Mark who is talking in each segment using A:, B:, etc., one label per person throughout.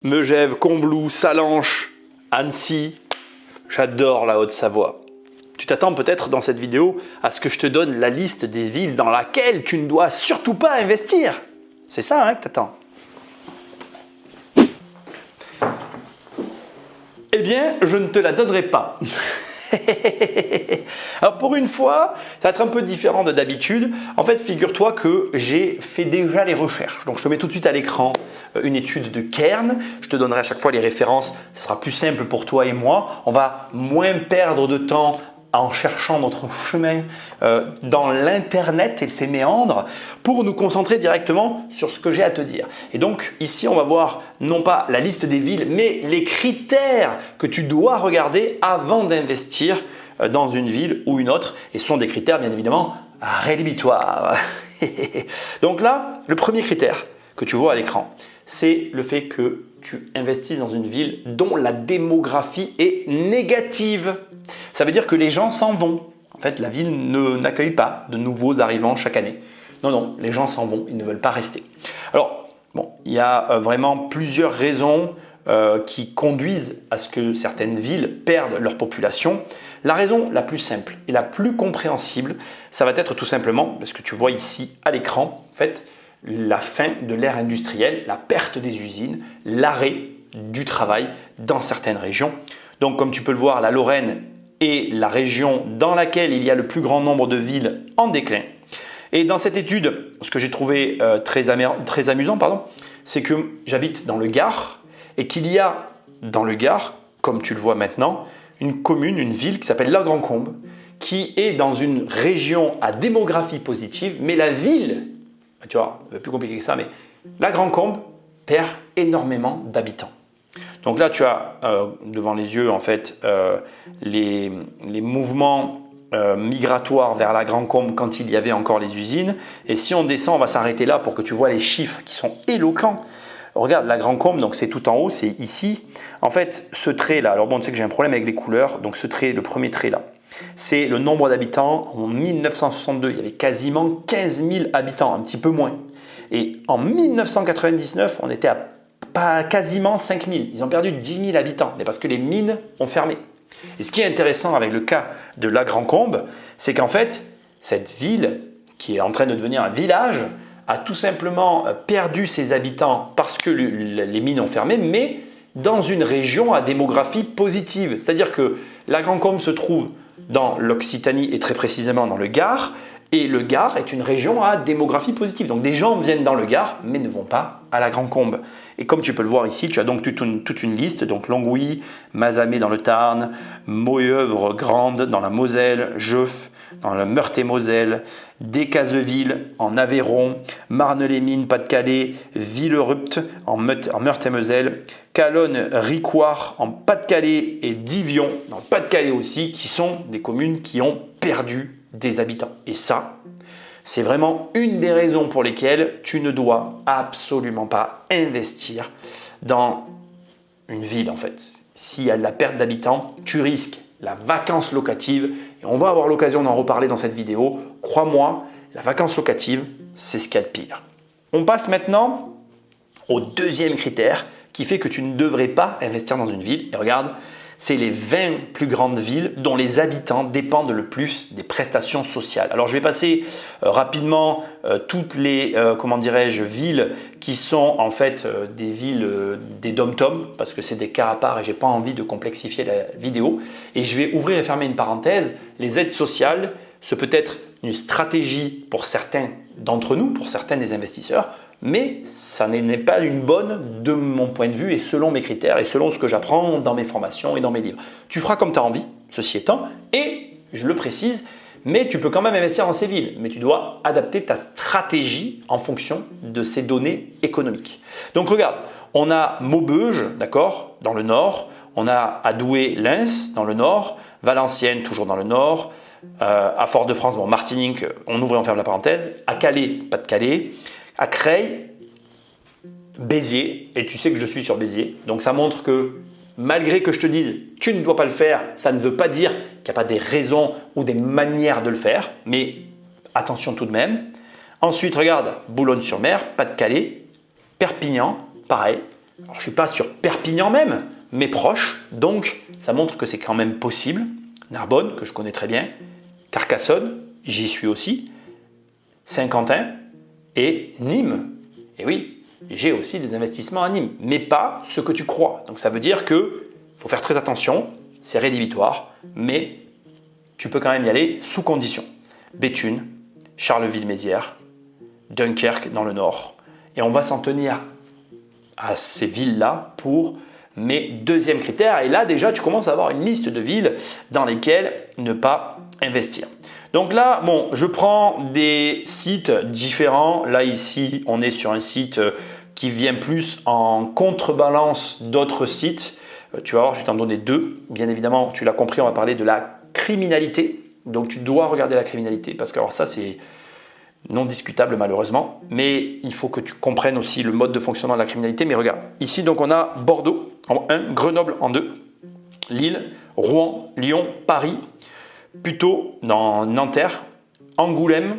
A: Megève, Combloux, Sallanches, Annecy, j'adore la Haute-Savoie. Tu t'attends peut-être dans cette vidéo à ce que je te donne la liste des villes dans lesquelles tu ne dois surtout pas investir. C'est ça hein, que tu attends. Eh bien, je ne te la donnerai pas. Alors pour une fois, ça va être un peu différent de d'habitude. En fait, figure-toi que j'ai fait déjà les recherches. Donc je te mets tout de suite à l'écran une étude de Cairn. Je te donnerai à chaque fois les références. Ça sera plus simple pour toi et moi. On va moins perdre de temps en cherchant notre chemin dans l'internet et ses méandres pour nous concentrer directement sur ce que j'ai à te dire. Et donc ici on va voir non pas la liste des villes mais les critères que tu dois regarder avant d'investir dans une ville ou une autre, et ce sont des critères bien évidemment rédhibitoires. Donc là, le premier critère que tu vois à l'écran, c'est le fait que tu investisses dans une ville dont la démographie est négative. Ça veut dire que les gens s'en vont. En fait, la ville n'accueille pas de nouveaux arrivants chaque année. Non, les gens s'en vont, ils ne veulent pas rester. Alors, bon, il y a vraiment plusieurs raisons qui conduisent à ce que certaines villes perdent leur population. La raison la plus simple et la plus compréhensible, ça va être tout simplement, parce que tu vois ici à l'écran, en fait, la fin de l'ère industrielle, la perte des usines, l'arrêt du travail dans certaines régions. Donc comme tu peux le voir, la Lorraine est la région dans laquelle il y a le plus grand nombre de villes en déclin. Et dans cette étude, ce que j'ai trouvé très amusant, c'est que j'habite dans le Gard et qu'il y a dans le Gard, comme tu le vois maintenant, une commune, une ville qui s'appelle La Grand-Combe, qui est dans une région à démographie positive, mais la ville, tu vois, plus compliqué que ça, mais La Grand-Combe perd énormément d'habitants. Donc là, tu as devant les yeux en fait les mouvements migratoires vers la Grand-Combe quand il y avait encore les usines. Et si on descend, on va s'arrêter là pour que tu vois les chiffres qui sont éloquents. Regarde, la Grand-Combe, donc c'est tout en haut, c'est ici. En fait, ce trait là, alors bon, tu sais que j'ai un problème avec les couleurs, donc ce trait, le premier trait là, c'est le nombre d'habitants. En 1962, il y avait quasiment 15 000 habitants, un petit peu moins. Et en 1999, on était à quasiment 5 000. Ils ont perdu 10 000 habitants, mais parce que les mines ont fermé. Et ce qui est intéressant avec le cas de La Grand-Combe, c'est qu'en fait, cette ville, qui est en train de devenir un village, a tout simplement perdu ses habitants parce que les mines ont fermé, mais dans une région à démographie positive. C'est-à-dire que La Grand-Combe se trouve dans l'Occitanie et très précisément dans le Gard, et le Gard est une région à démographie positive. Donc des gens viennent dans le Gard, mais ne vont pas à La Grand-Combe. Et comme tu peux le voir ici, tu as donc toute une liste, donc Longwy, Mazamet dans le Tarn, Moyeuvre-Grande dans la Moselle, Jeuf dans la Meurthe-et-Moselle, Decazeville en Aveyron, Marne-les-Mines, Pas-de-Calais, Villerupt en Meurthe-et-Moselle, Calonne-Ricoire en Pas-de-Calais et Divion dans le Pas-de-Calais aussi, qui sont des communes qui ont perdu des habitants. Et ça, c'est vraiment une des raisons pour lesquelles tu ne dois absolument pas investir dans une ville en fait. S'il y a de la perte d'habitants, tu risques la vacance locative et on va avoir l'occasion d'en reparler dans cette vidéo. Crois-moi, la vacance locative, c'est ce qu'il y a de pire. On passe maintenant au deuxième critère qui fait que tu ne devrais pas investir dans une ville. Et regarde, c'est les 20 plus grandes villes dont les habitants dépendent le plus des prestations sociales. Alors je vais passer rapidement toutes les villes qui sont en fait des villes des dom-toms parce que c'est des cas à part et j'ai pas envie de complexifier la vidéo. Et je vais ouvrir et fermer une parenthèse. Les aides sociales, ce peut être une stratégie pour certains d'entre nous, pour certains des investisseurs, mais ça n'est pas une bonne de mon point de vue et selon mes critères et selon ce que j'apprends dans mes formations et dans mes livres. Tu feras comme tu as envie, ceci étant, et je le précise, mais tu peux quand même investir dans ces villes, mais tu dois adapter ta stratégie en fonction de ces données économiques. Donc regarde, on a Maubeuge, d'accord, dans le nord, on a à Douai-Lens dans le nord, Valenciennes toujours dans le nord, à Fort-de-France, bon, Martinique, on ouvre et on ferme la parenthèse, à Calais, Pas-de-Calais, à Creil, Béziers, et tu sais que je suis sur Béziers, donc ça montre que malgré que je te dise tu ne dois pas le faire, ça ne veut pas dire qu'il n'y a pas des raisons ou des manières de le faire, mais attention tout de même. Ensuite, regarde, Boulogne-sur-Mer, Pas-de-Calais, Perpignan, pareil, Alors, je ne suis pas sur Perpignan même, mais proche. Donc, ça montre que c'est quand même possible. Narbonne, que je connais très bien. Carcassonne, j'y suis aussi. Saint-Quentin et Nîmes. Et oui, j'ai aussi des investissements à Nîmes, mais pas ce que tu crois. Donc, ça veut dire que faut faire très attention. C'est rédhibitoire, mais tu peux quand même y aller sous condition. Béthune, Charleville-Mézières, Dunkerque dans le nord. Et on va s'en tenir à ces villes-là pour mes deuxièmes critères. Et là, déjà, tu commences à avoir une liste de villes dans lesquelles ne pas investir. Donc là, bon, je prends des sites différents. Là, ici, on est sur un site qui vient plus en contrebalance d'autres sites. Tu vas voir, je vais t'en donner deux. Bien évidemment, tu l'as compris, on va parler de la criminalité. Donc, tu dois regarder la criminalité parce que alors ça, c'est non discutable malheureusement, mais il faut que tu comprennes aussi le mode de fonctionnement de la criminalité. Mais regarde, ici donc on a Bordeaux en 1, Grenoble en 2, Lille, Rouen, Lyon, Paris, plutôt dans Nanterre, Angoulême,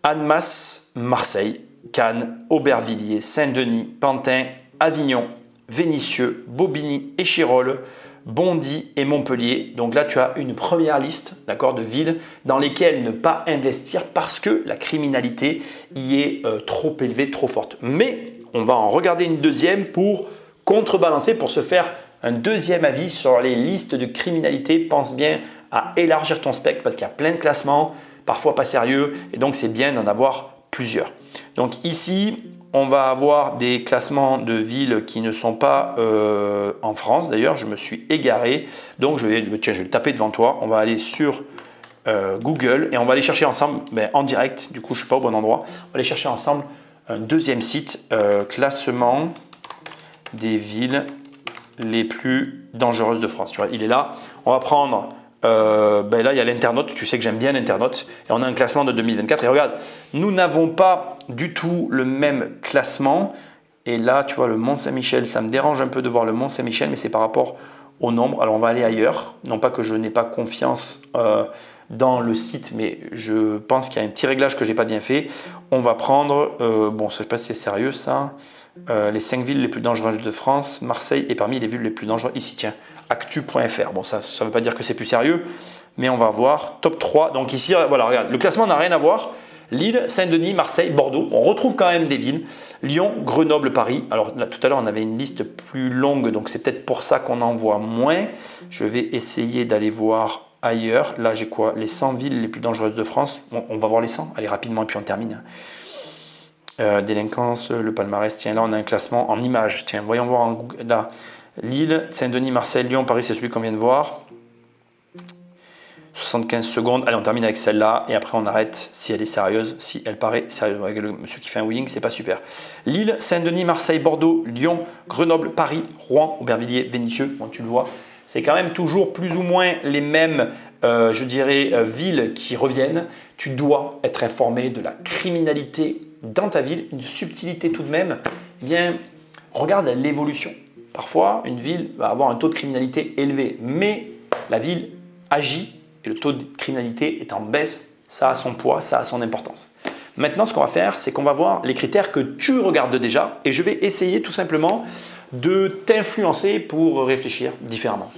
A: Annemasse, Marseille, Cannes, Aubervilliers, Saint-Denis, Pantin, Avignon, Vénissieux, Bobigny, Échirolles, Bondy et Montpellier. Donc là, tu as une première liste, d'accord, de villes dans lesquelles ne pas investir parce que la criminalité y est trop élevée, trop forte. Mais on va en regarder une deuxième pour contrebalancer, pour se faire un deuxième avis sur les listes de criminalité. Pense bien à élargir ton spectre parce qu'il y a plein de classements, parfois pas sérieux, et donc c'est bien d'en avoir plusieurs. Donc ici, on va avoir des classements de villes qui ne sont pas en France. D'ailleurs, je me suis égaré. Donc, je vais le taper devant toi. On va aller sur Google et on va aller chercher ensemble, en direct. Du coup, je ne suis pas au bon endroit. On va aller chercher ensemble un deuxième site, classement des villes les plus dangereuses de France. Tu vois, il est là. On va prendre... là, il y a l'internaute, tu sais que j'aime bien l'internaute, et on a un classement de 2024. Et regarde, nous n'avons pas du tout le même classement. Et là, tu vois, le Mont-Saint-Michel, ça me dérange un peu de voir le Mont-Saint-Michel, mais c'est par rapport au nombre. Alors, on va aller ailleurs. Non pas que je n'ai pas confiance dans le site, mais je pense qu'il y a un petit réglage que je n'ai pas bien fait. On va prendre, bon, je ne sais pas si c'est sérieux ça, les 5 villes les plus dangereuses de France. Marseille est parmi les villes les plus dangereuses. Ici, tiens, actu.fr. Bon, ça ne veut pas dire que c'est plus sérieux, mais on va voir top 3. Donc ici, voilà, regarde, le classement n'a rien à voir. Lille, Saint-Denis, Marseille, Bordeaux. On retrouve quand même des villes. Lyon, Grenoble, Paris. Alors là, tout à l'heure, on avait une liste plus longue, donc c'est peut-être pour ça qu'on en voit moins. Je vais essayer d'aller voir ailleurs. Là, j'ai quoi? Les 100 villes les plus dangereuses de France. Bon, on va voir les 100. Allez, rapidement, et puis on termine. Délinquance, le palmarès. Tiens, là, on a un classement en images. Tiens, voyons voir en Google. Là, Lille, Saint-Denis, Marseille, Lyon, Paris, c'est celui qu'on vient de voir. 75 secondes. Allez, on termine avec celle-là et après on arrête si elle est sérieuse, si elle paraît sérieuse. Avec le monsieur qui fait un wheeling, c'est pas super. Lille, Saint-Denis, Marseille, Bordeaux, Lyon, Grenoble, Paris, Rouen, Aubervilliers, Vénissieux. Bon, tu le vois, c'est quand même toujours plus ou moins les mêmes, je dirais, villes qui reviennent. Tu dois être informé de la criminalité dans ta ville, une subtilité tout de même. Eh bien, regarde l'évolution. Parfois, une ville va avoir un taux de criminalité élevé, mais la ville agit et le taux de criminalité est en baisse. Ça a son poids, ça a son importance. Maintenant, ce qu'on va faire, c'est qu'on va voir les critères que tu regardes déjà et je vais essayer tout simplement de t'influencer pour réfléchir différemment.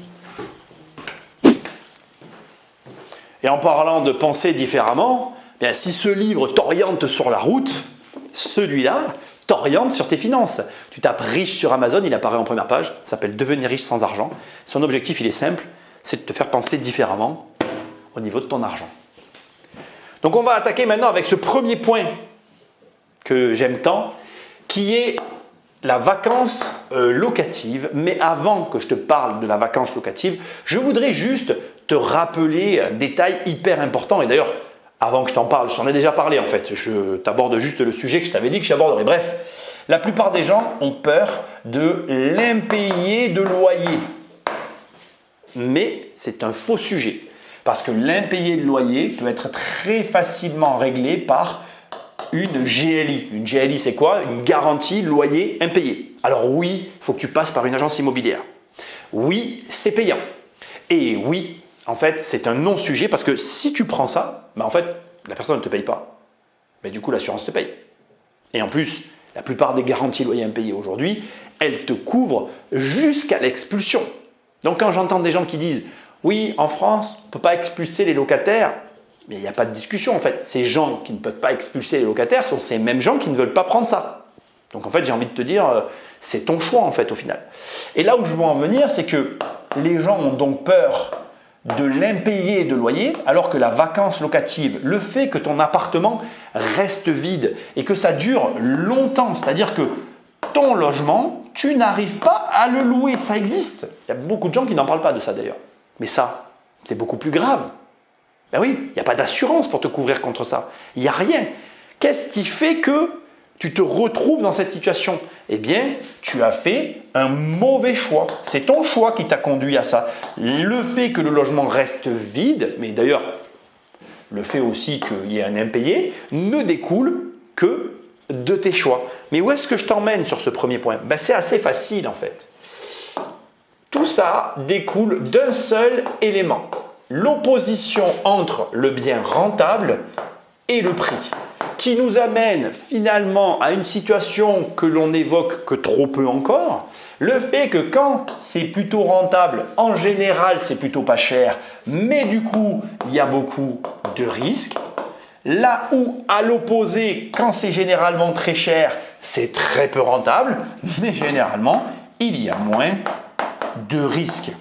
A: Et en parlant de penser différemment, bien, si ce livre t'oriente sur la route, celui-là t'oriente sur tes finances. Tu tapes riche sur Amazon, il apparaît en première page, ça s'appelle Devenir riche sans argent. Son objectif, il est simple, c'est de te faire penser différemment au niveau de ton argent. Donc on va attaquer maintenant avec ce premier point que j'aime tant, qui est la vacance locative. Mais avant que je te parle de la vacance locative, je voudrais juste te rappeler un détail hyper important. Et d'ailleurs, avant que je t'en parle, je t'en ai déjà parlé en fait. Je t'aborde juste le sujet que je t'avais dit que j'aborderais. Bref, la plupart des gens ont peur de l'impayé de loyer. Mais c'est un faux sujet. Parce que l'impayé de loyer peut être très facilement réglé par une GLI. Une GLI, c'est quoi? Une garantie loyer impayé. Alors oui, il faut que tu passes par une agence immobilière. Oui, c'est payant. Et oui, en fait, c'est un non-sujet parce que si tu prends ça, en fait, la personne ne te paye pas. Mais du coup, l'assurance te paye. Et en plus, La plupart des garanties loyers impayés aujourd'hui, elles te couvrent jusqu'à l'expulsion. Donc quand j'entends des gens qui disent « Oui, en France, on ne peut pas expulser les locataires », mais il n'y a pas de discussion en fait. Ces gens qui ne peuvent pas expulser les locataires sont ces mêmes gens qui ne veulent pas prendre ça. Donc en fait, j'ai envie de te dire, c'est ton choix en fait au final. Et là où je veux en venir, c'est que les gens ont donc peur de l'impayé de loyer, alors que la vacance locative, le fait que ton appartement reste vide et que ça dure longtemps, c'est-à-dire que ton logement, tu n'arrives pas à le louer, ça existe. Il y a beaucoup de gens qui n'en parlent pas de ça d'ailleurs. Mais ça, c'est beaucoup plus grave. Ben oui, il n'y a pas d'assurance pour te couvrir contre ça. Il n'y a rien. Qu'est-ce qui fait que tu te retrouves dans cette situation? Eh bien, tu as fait un mauvais choix. C'est ton choix qui t'a conduit à ça. Le fait que le logement reste vide, mais d'ailleurs, le fait aussi qu'il y ait un impayé, ne découle que de tes choix. Mais où est-ce que je t'emmène sur ce premier point? Ben, c'est assez facile en fait. Tout ça découle d'un seul élément. L'opposition entre le bien rentable et le prix, qui nous amène finalement à une situation que l'on n'évoque que trop peu encore. Le fait que quand c'est plutôt rentable, en général c'est plutôt pas cher, mais du coup il y a beaucoup de risques. Là où à l'opposé, quand c'est généralement très cher, c'est très peu rentable, mais généralement il y a moins de risques.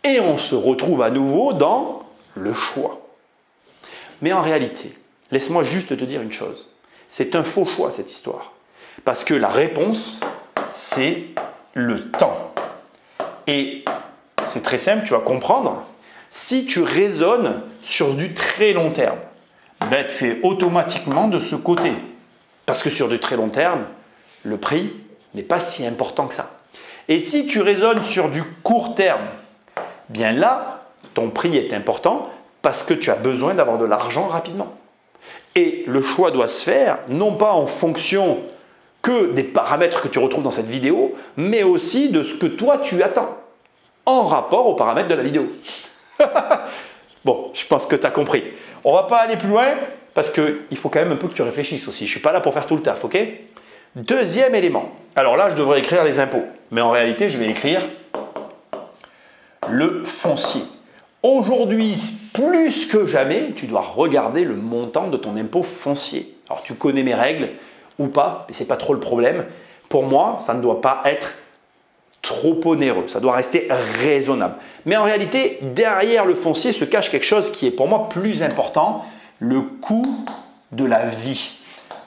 A: Et on se retrouve à nouveau dans le choix. Mais en réalité, laisse-moi juste te dire une chose. C'est un faux choix cette histoire. Parce que la réponse, c'est le temps. Et c'est très simple, tu vas comprendre. Si tu raisonnes sur du très long terme, ben, tu es automatiquement de ce côté. Parce que sur du très long terme, le prix n'est pas si important que ça. Et si tu raisonnes sur du court terme, bien là, ton prix est important parce que tu as besoin d'avoir de l'argent rapidement. Et le choix doit se faire non pas en fonction que des paramètres que tu retrouves dans cette vidéo, mais aussi de ce que toi tu attends en rapport aux paramètres de la vidéo. Bon, je pense que tu as compris. On ne va pas aller plus loin parce qu'il faut quand même un peu que tu réfléchisses aussi. Je ne suis pas là pour faire tout le taf, ok? Deuxième élément. Alors là, je devrais écrire les impôts, mais en réalité, je vais écrire le foncier. Aujourd'hui, plus que jamais, tu dois regarder le montant de ton impôt foncier. Alors, tu connais mes règles ou pas, mais ce n'est pas trop le problème. Pour moi, ça ne doit pas être trop onéreux, ça doit rester raisonnable. Mais en réalité, derrière le foncier se cache quelque chose qui est pour moi plus important, le coût de la vie.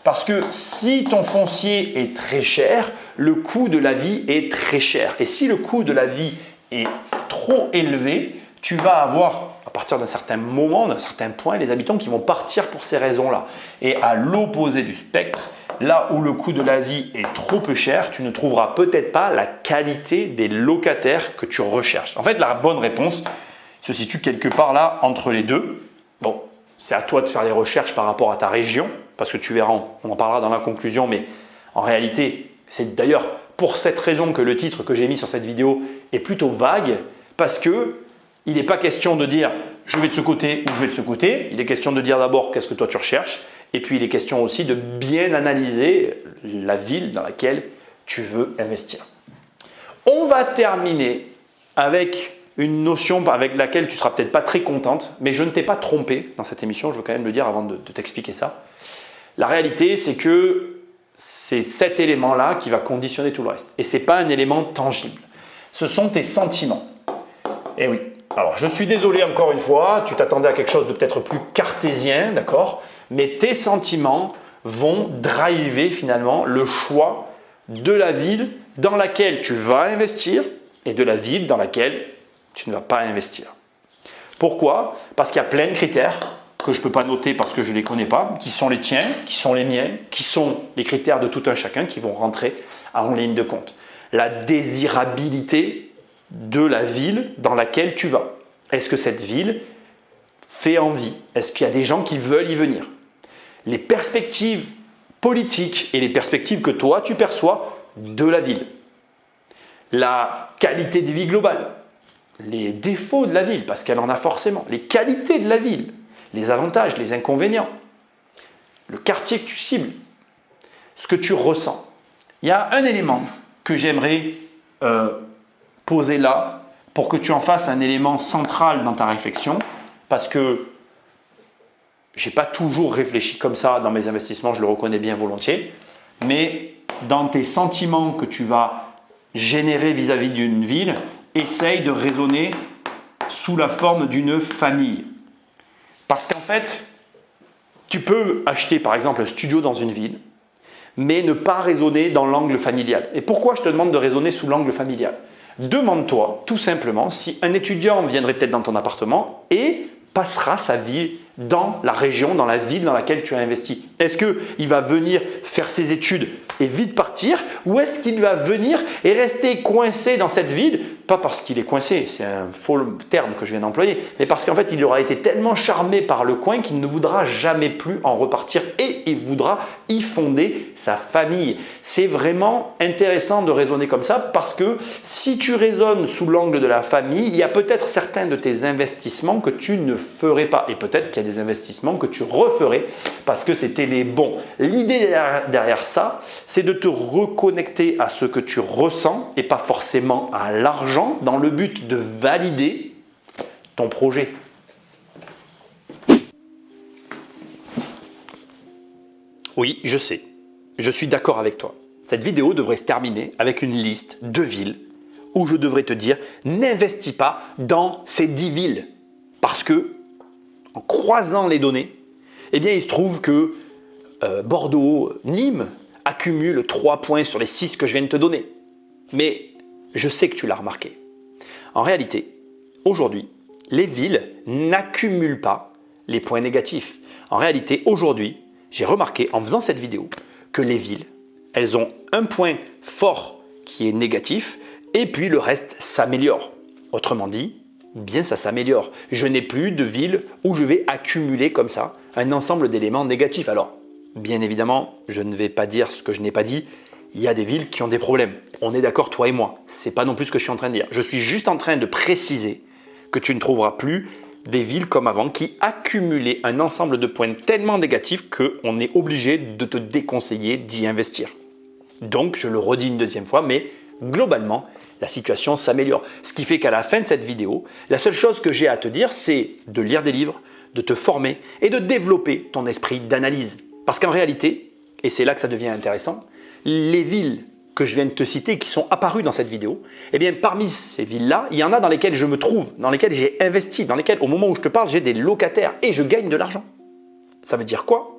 A: Parce que si ton foncier est très cher, le coût de la vie est très cher. Et si le coût de la vie est trop élevé, tu vas avoir, à partir d'un certain moment, d'un certain point, les habitants qui vont partir pour ces raisons-là. Et à l'opposé du spectre, là où le coût de la vie est trop peu cher, tu ne trouveras peut-être pas la qualité des locataires que tu recherches. En fait, la bonne réponse se situe quelque part là entre les deux. Bon, c'est à toi de faire les recherches par rapport à ta région, parce que tu verras, on en parlera dans la conclusion, mais en réalité, c'est d'ailleurs pour cette raison que le titre que j'ai mis sur cette vidéo est plutôt vague, parce que il n'est pas question de dire je vais de ce côté ou je vais de ce côté. Il est question de dire d'abord qu'est-ce que toi tu recherches. Et puis il est question aussi de bien analyser la ville dans laquelle tu veux investir. On va terminer avec une notion avec laquelle tu ne seras peut-être pas très contente, mais je ne t'ai pas trompé dans cette émission, je veux quand même le dire avant de t'expliquer ça. La réalité, c'est que c'est cet élément-là qui va conditionner tout le reste. Et ce n'est pas un élément tangible. Ce sont tes sentiments. Eh oui. Alors, je suis désolé encore une fois, tu t'attendais à quelque chose de peut-être plus cartésien, d'accord? Mais tes sentiments vont driver finalement le choix de la ville dans laquelle tu vas investir et de la ville dans laquelle tu ne vas pas investir. Pourquoi? Parce qu'il y a plein de critères que je ne peux pas noter parce que je ne les connais pas, qui sont les tiens, qui sont les miens, qui sont les critères de tout un chacun qui vont rentrer en ligne de compte. La désirabilité de la ville dans laquelle tu vas. Est-ce que cette ville fait envie? Est-ce qu'il y a des gens qui veulent y venir? Les perspectives politiques et les perspectives que toi tu perçois de la ville. La qualité de vie globale. Les défauts de la ville, parce qu'elle en a forcément. Les qualités de la ville. Les avantages, les inconvénients. Le quartier que tu cibles. ce que tu ressens. Il y a un élément que j'aimerais poser là pour que tu en fasses un élément central dans ta réflexion, parce que je n'ai pas toujours réfléchi comme ça dans mes investissements, je le reconnais bien volontiers, mais dans tes sentiments que tu vas générer vis-à-vis d'une ville, essaye de raisonner sous la forme d'une famille. Parce qu'en fait, tu peux acheter par exemple un studio dans une ville, mais ne pas raisonner dans l'angle familial. Et pourquoi je te demande de raisonner sous l'angle familial? Demande-toi tout simplement si un étudiant viendrait peut-être dans ton appartement et passera sa vie dans la région, dans la ville dans laquelle tu as investi. Est-ce qu'il va venir faire ses études et vite partir, ou est-ce qu'il va venir et rester coincé dans cette ville? Pas parce qu'il est coincé, c'est un faux terme que je viens d'employer, mais parce qu'en fait il aura été tellement charmé par le coin qu'il ne voudra jamais plus en repartir et il voudra y fonder sa famille. C'est vraiment intéressant de raisonner comme ça, parce que si tu raisonnes sous l'angle de la famille, il y a peut-être certains de tes investissements que tu ne ferais pas, et peut-être qu'il y a des investissements que tu referais parce que c'était les bons. L'idée derrière ça, c'est de te reconnecter à ce que tu ressens et pas forcément à l'argent, dans le but de valider ton projet. Oui, je sais, je suis d'accord avec toi. Cette vidéo devrait se terminer avec une liste de villes où je devrais te dire n'investis pas dans ces 10 villes, parce que en croisant les données, eh bien, il se trouve que Bordeaux, Nîmes accumulent 3 points sur les 6 que je viens de te donner. Mais je sais que tu l'as remarqué. En réalité, aujourd'hui, les villes n'accumulent pas les points négatifs. En réalité, aujourd'hui, j'ai remarqué en faisant cette vidéo que les villes, elles ont un point fort qui est négatif et puis le reste s'améliore. Autrement dit, bien ça s'améliore. Je n'ai plus de ville où je vais accumuler comme ça un ensemble d'éléments négatifs. Alors, bien évidemment, je ne vais pas dire ce que je n'ai pas dit. Il y a des villes qui ont des problèmes. On est d'accord, toi et moi. Ce n'est pas non plus ce que je suis en train de dire. Je suis juste en train de préciser que tu ne trouveras plus des villes comme avant qui accumulaient un ensemble de points tellement négatifs qu'on est obligé de te déconseiller d'y investir. Donc, je le redis une deuxième fois, mais globalement, la situation s'améliore. Ce qui fait qu'à la fin de cette vidéo, la seule chose que j'ai à te dire, c'est de lire des livres, de te former et de développer ton esprit d'analyse. Parce qu'en réalité, et c'est là que ça devient intéressant, les villes que je viens de te citer, qui sont apparues dans cette vidéo, eh bien parmi ces villes-là, il y en a dans lesquelles je me trouve, dans lesquelles j'ai investi, dans lesquelles au moment où je te parle, j'ai des locataires et je gagne de l'argent. Ça veut dire quoi?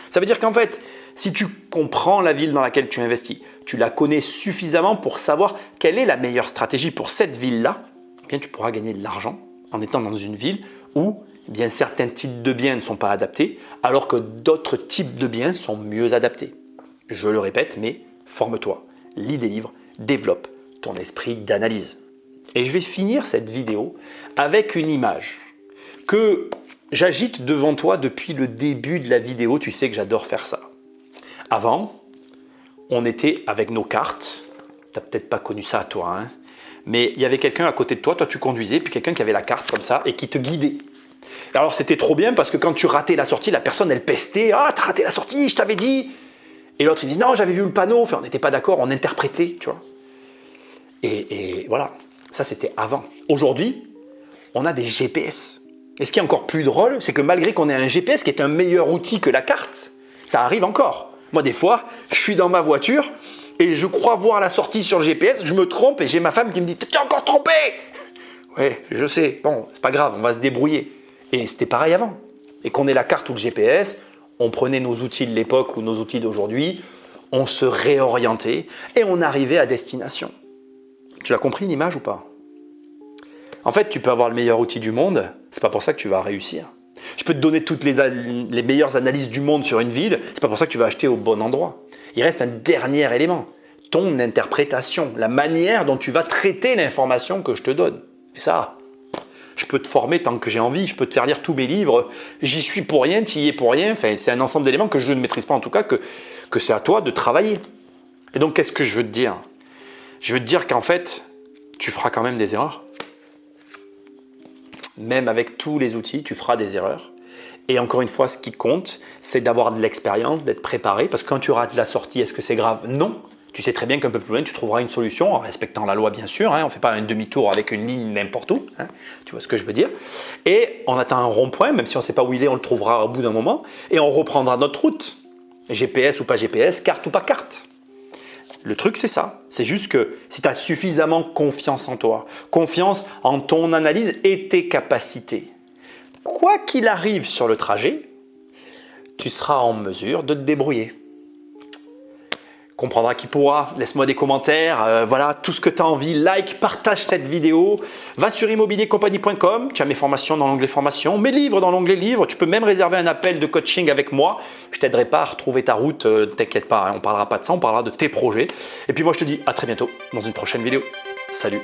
A: Ça veut dire qu'en fait, si tu comprends la ville dans laquelle tu investis, tu la connais suffisamment pour savoir quelle est la meilleure stratégie pour cette ville-là, eh bien tu pourras gagner de l'argent en étant dans une ville où eh bien, certains types de biens ne sont pas adaptés, alors que d'autres types de biens sont mieux adaptés. Je le répète, mais forme-toi, lis des livres, développe ton esprit d'analyse. Et je vais finir cette vidéo avec une image que j'agite devant toi depuis le début de la vidéo. Tu sais que j'adore faire ça. Avant, on était avec nos cartes. Tu n'as peut-être pas connu ça toi, hein, mais il y avait quelqu'un à côté de toi, toi tu conduisais, puis quelqu'un qui avait la carte comme ça et qui te guidait. Alors c'était trop bien parce que quand tu ratais la sortie, la personne elle pestait. « Ah, t'as raté la sortie, je t'avais dit !» Et l'autre il dit « Non, j'avais vu le panneau. » Enfin, on n'était pas d'accord, on interprétait, tu vois. Et voilà, ça c'était avant. Aujourd'hui, on a des GPS. Et ce qui est encore plus drôle, c'est que malgré qu'on ait un GPS qui est un meilleur outil que la carte, ça arrive encore. Moi, des fois, je suis dans ma voiture et je crois voir la sortie sur le GPS, je me trompe et j'ai ma femme qui me dit « T'es encore trompé !» Ouais, je sais. Bon, c'est pas grave, on va se débrouiller. Et c'était pareil avant. Et qu'on ait la carte ou le GPS, on prenait nos outils de l'époque ou nos outils d'aujourd'hui, on se réorientait et on arrivait à destination. Tu l'as compris l'image ou pas? En fait, tu peux avoir le meilleur outil du monde, c'est pas pour ça que tu vas réussir. Je peux te donner toutes les meilleures analyses du monde sur une ville, c'est pas pour ça que tu vas acheter au bon endroit. Il reste un dernier élément, ton interprétation, la manière dont tu vas traiter l'information que je te donne. Et ça, je peux te former tant que j'ai envie, je peux te faire lire tous mes livres, j'y suis pour rien, tu y es pour rien, enfin, c'est un ensemble d'éléments que je ne maîtrise pas en tout cas, que c'est à toi de travailler. Et donc, qu'est-ce que je veux te dire? Je veux te dire qu'en fait, tu feras quand même des erreurs. Même avec tous les outils, tu feras des erreurs. Et encore une fois, ce qui compte, c'est d'avoir de l'expérience, d'être préparé. Parce que quand tu rates la sortie, est-ce que c'est grave? Non. Tu sais très bien qu'un peu plus loin, tu trouveras une solution en respectant la loi, bien sûr. On ne fait pas un demi-tour avec une ligne n'importe où. Tu vois ce que je veux dire? Et on atteint un rond-point, même si on ne sait pas où il est, on le trouvera au bout d'un moment. Et on reprendra notre route. GPS ou pas GPS, carte ou pas carte. Le truc, c'est ça. C'est juste que si tu as suffisamment confiance en toi, confiance en ton analyse et tes capacités, quoi qu'il arrive sur le trajet, tu seras en mesure de te débrouiller. Comprendra qui pourra, laisse-moi des commentaires, voilà, tout ce que tu as envie, like, partage cette vidéo, va sur immobiliercompagnie.com, tu as mes formations dans l'onglet formation, mes livres dans l'onglet livres, tu peux même réserver un appel de coaching avec moi, je t'aiderai pas à retrouver ta route, t'inquiète pas, on parlera pas de ça, on parlera de tes projets. Et puis moi je te dis à très bientôt dans une prochaine vidéo. Salut!